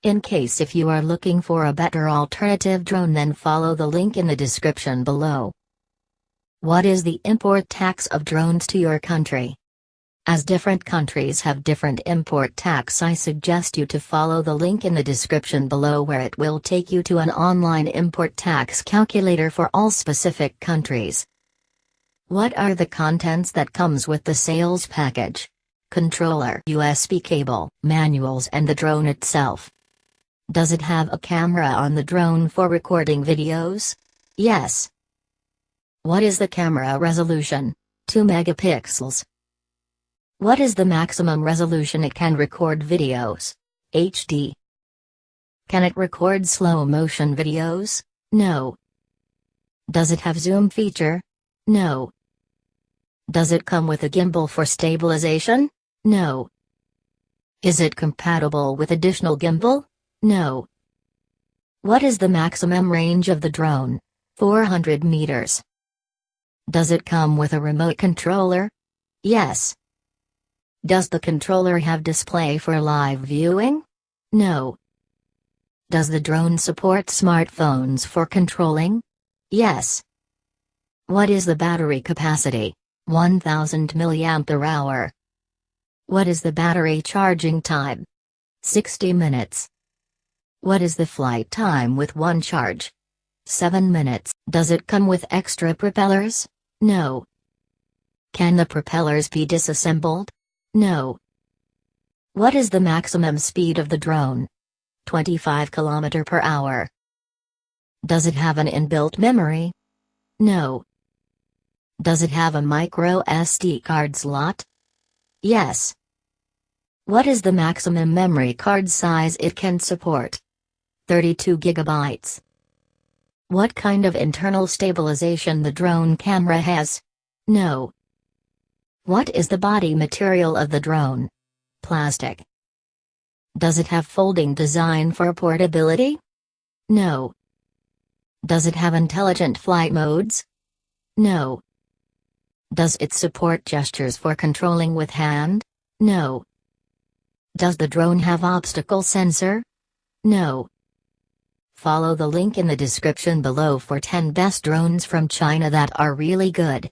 In case if you are looking for a better alternative drone, then follow the link in the description below. What is the import tax of drones to your country? As different countries have different import tax, I suggest you to follow the link in the description below, where it will take you to an online import tax calculator for all specific countries. What are the contents that comes with the sales package? Controller, USB cable, manuals and the drone itself. Does it have a camera on the drone for recording videos? Yes. What is the camera resolution? 2 megapixels. What is the maximum resolution it can record videos? HD. Can it record slow motion videos? No. Does it have zoom feature? No. Does it come with a gimbal for stabilization? No. Is it compatible with additional gimbal? No. What is the maximum range of the drone? 400 meters. Does it come with a remote controller? Yes. Does the controller have display for live viewing? No. Does the drone support smartphones for controlling? Yes. What is the battery capacity? 1000 mAh. What is the battery charging time? 60 minutes. What is the flight time with one charge? 7 minutes. Does it come with extra propellers? No. Can the propellers be disassembled? No. What is the maximum speed of the drone? 25 km per hour. Does it have an inbuilt memory? No. Does it have a micro SD card slot? Yes. What is the maximum memory card size it can support? 32 gigabytes. What kind of internal stabilization the drone camera has? No. What is the body material of the drone? Plastic. Does it have folding design for portability? No. Does it have intelligent flight modes? No. Does it support gestures for controlling with hand? No. Does the drone have obstacle sensor? No. Follow the link in the description below for 10 best drones from China that are really good.